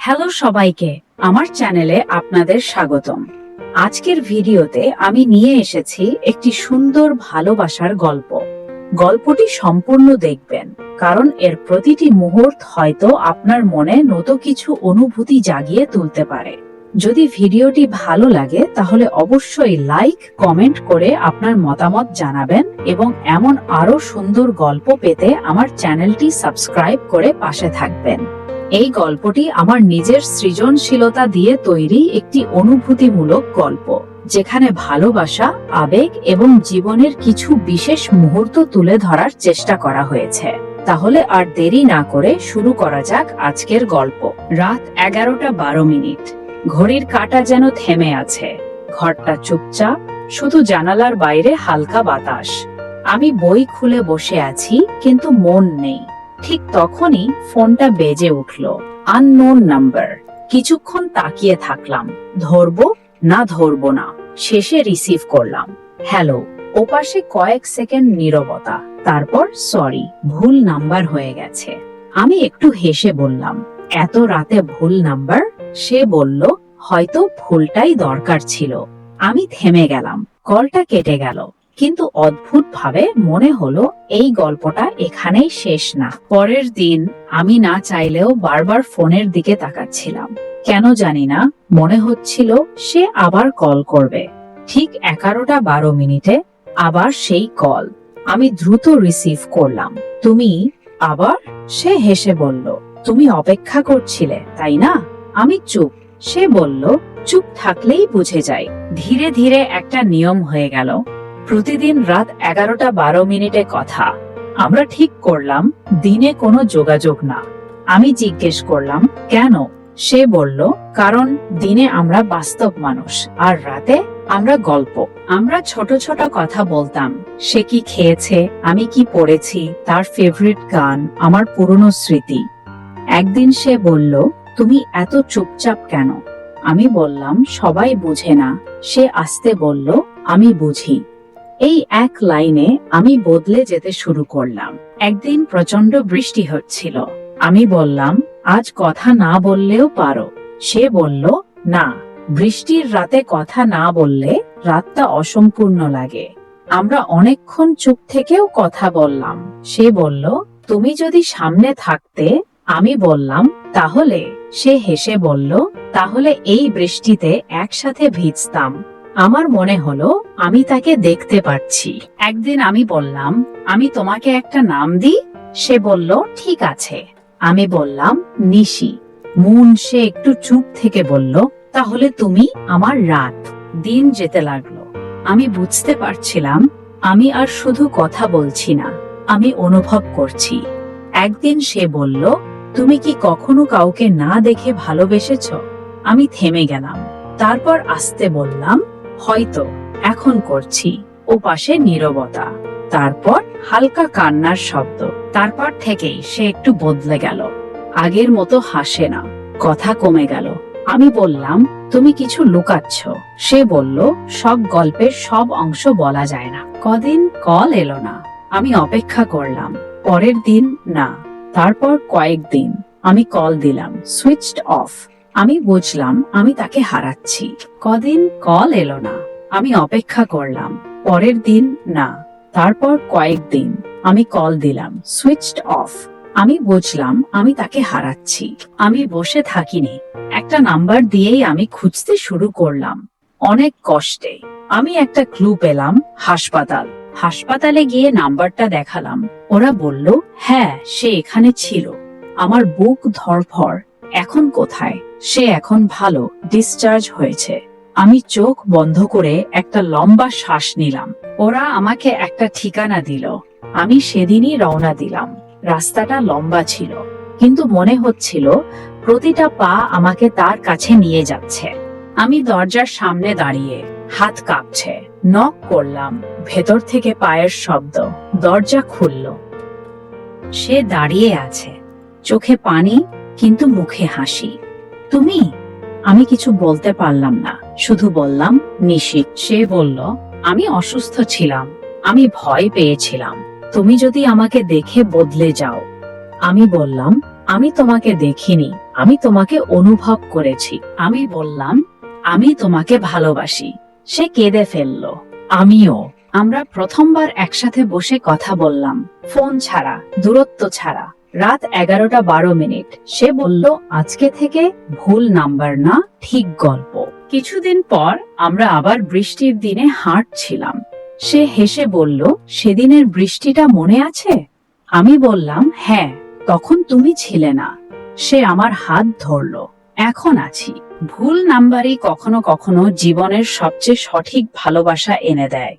Hello সবাইকে, আমার চ্যানেলে আপনাদের স্বাগতম। আজকের ভিডিওতে আমি নিয়ে এসেছি একটি সুন্দর ভালোবাসার গল্প। গল্পটি সম্পূর্ণ দেখবেন, কারণ এর প্রতিটি মুহূর্ত হয়তো আপনার মনে নতুন কিছু অনুভূতি জাগিয়ে তুলতে পারে। যদি ভিডিওটি ভালো লাগে তাহলে অবশ্যই লাইক, কমেন্ট করে আপনার মতামত জানাবেন এবং এমন আরো সুন্দর গল্প পেতে আমার চ্যানেলটি সাবস্ক্রাইব করে পাশে থাকবেন। এই গল্পটি আমার নিজের সৃজনশীলতা দিয়ে তৈরি একটি অনুভূতিমূলক গল্প, যেখানে ভালোবাসা, আবেগ এবং জীবনের কিছু বিশেষ মুহূর্ত তুলে ধরার চেষ্টা করা হয়েছে। তাহলে আর দেরি না করে শুরু করা যাক আজকের গল্প। রাত 11:12। ঘড়ির কাঁটা যেন থেমে আছে। ঘরটা চুপচাপ, শুধু জানালার বাইরে হালকা বাতাস। আমি বই খুলে বসে আছি, কিন্তু মন নেই। ঠিক তখনই ফোনটা বেজে উঠল। Unknown number. কিছুক্ষণ তাকিয়ে থাকলাম, ধরবো না ধরবো না। শেষে রিসিভ করলাম। হ্যালো। ওপাশে কয়েক সেকেন্ড নীরবতা, তারপর সরি, ভুল নাম্বার হয়ে গেছে। আমি একটু হেসে বললাম, এত রাতে ভুল নাম্বার? সে বলল, হয়তো ভুলটাই দরকার ছিল। আমি থেমে গেলাম। কলটা কেটে গেল, কিন্তু অদ্ভুতভাবে মনে হলো এই গল্পটা এখানেই শেষ না। পরের দিন আমি না চাইলেও বারবার ফোনের দিকে তাকাচ্ছিলাম। কেন জানি না, মনে হচ্ছিল সে আবার কল করবে। ঠিক 11:12 আবার সেই কল। আমি দ্রুত রিসিভ করলাম। তুমি আবার? সে হেসে বলল, তুমি অপেক্ষা করছিলে, তাই না? আমি চুপ। সে বলল, চুপ থাকলেই বুঝে যাই। ধীরে ধীরে একটা নিয়ম হয়ে গেল। প্রতিদিন রাত 11:12 কথা। আমরা ঠিক করলাম দিনে কোনো যোগাযোগ না। আমি জিজ্ঞেস করলাম, কেন? সে বলল, কারণ দিনে আমরা বাস্তব মানুষ, আর রাতে আমরা গল্প। আমরা ছোট ছোট কথা বলতাম। সে কি খেয়েছে, আমি কি পড়েছি, তার ফেভারিট গান, আমার পুরনো স্মৃতি। একদিন সে বলল, তুমি এত চুপচাপ কেন? আমি বললাম, সবাই বুঝে না। সে আস্তে বলল, আমি বুঝি। এই এক লাইনে আমি বদলে যেতে শুরু করলাম। একদিন প্রচন্ড বৃষ্টি হচ্ছিল। আমি বললাম, আজ কথা না বললেও পারো। সে বলল, না, বৃষ্টির রাতে কথা না বললে রাতটা অসম্পূর্ণ লাগে। আমরা অনেকক্ষণ চুপ থেকেও কথা বললাম। সে বলল, তুমি যদি সামনে থাকতে। আমি বললাম, তাহলে? সে হেসে বলল, তাহলে এই বৃষ্টিতে একসাথে ভিজতাম। আমার মনে হলো আমি তাকে দেখতে পাচ্ছি। একদিন আমি বললাম, আমি তোমাকে একটা নাম দিই? সে বলল, ঠিক আছে। আমি বললাম, নিশি। মুন। সে একটু চুপ থেকে বলল, তাহলে তুমি আমার রাত। দিন যেতে লাগলো। আমি বুঝতে পারছিলাম আমি আর শুধু কথা বলছি না, আমি অনুভব করছি। একদিন সে বলল, তুমি কি কখনো কাউকে না দেখে ভালোবেসেছ? আমি থেমে গেলাম। তারপর আস্তে বললাম, হয়তো এখন করছি। ও পাশে নীরবতা, তারপর হালকা কান্নার শব্দ। তারপর থেকেই সে একটু বদলে গেল। আগের মতো হাসে না, কথা কমে গেল। আমি বললাম, তুমি কিছু লুকাচ্ছ। সে বলল, সব গল্পের সব অংশ বলা যায় না। কদিন কল এলো না। আমি অপেক্ষা করলাম। পরের দিন না। তারপর কয়েকদিন আমি কল দিলাম, সুইচড অফ। আমি বুঝলাম আমি তাকে হারাচ্ছি। কদিন কল এলো না। আমি অপেক্ষা করলাম। পরের দিন না। তারপর কয়েকদিন আমি কল দিলাম, সুইচড অফ। আমি বুঝলাম আমি তাকে হারাচ্ছি। আমি বসে থাকিনি। একটা নাম্বার দিয়েই আমি খুঁজতে শুরু করলাম, অনেক কষ্টে। আমি একটা ক্লু পেলাম, হাসপাতাল। হাসপাতালে গিয়ে নাম্বারটা দেখালাম। ওরা বলল, হ্যাঁ, সে এখানে ছিল। আমার বুক ধড়ফড়। এখন কোথায়? সে এখন ভালো, ডিসচার্জ হয়েছে। আমি চোখ বন্ধ করে একটা লম্বা শ্বাস নিলাম। ওরা আমাকে একটা ঠিকানা দিল। আমি সেদিনই রওনা দিলাম। রাস্তাটা লম্বা ছিল, কিন্তু মনে হচ্ছিল প্রতিটা পা আমাকে তার কাছে নিয়ে যাচ্ছে। আমি দরজার সামনে দাঁড়িয়ে, হাত কাঁপছে। নক করলাম, ভেতর থেকে পায়ের শব্দ। দরজা খুলল। সে দাঁড়িয়ে আছে, চোখে পানি, কিন্তু মুখে হাসি। তুমি? আমি কিছু বলতে পারলাম না, শুধু বললাম, নিশি। সে বলল, আমি অসুস্থ ছিলাম, আমি ভয় পেয়েছিলাম। তুমি যদি আমাকে দেখে বদলে যাও। আমি বললাম, আমি তোমাকে দেখিনি, আমি তোমাকে অনুভব করেছি। আমি বললাম, আমি তোমাকে ভালোবাসি। সে কেঁদে ফেলল। আমিও। আমরা প্রথমবার একসাথে বসে কথা বললাম, ফোন ছাড়া, দূরত্ব ছাড়া। রাত 11:12। সে বলল, আজকে থেকে ভুল নাম্বার না, ঠিক গল্প। কিছুদিন পর আমরা আবার বৃষ্টির দিনে হাঁটছিলাম। সে হেসে বলল, সেদিনের বৃষ্টিটা মনে আছে? আমি বললাম, হ্যাঁ, তখন তুমি ছিলে না। সে আমার হাত ধরল। এখন আছি। ভুল নাম্বারই কখনো কখনো জীবনের সবচেয়ে সঠিক ভালোবাসা এনে দেয়।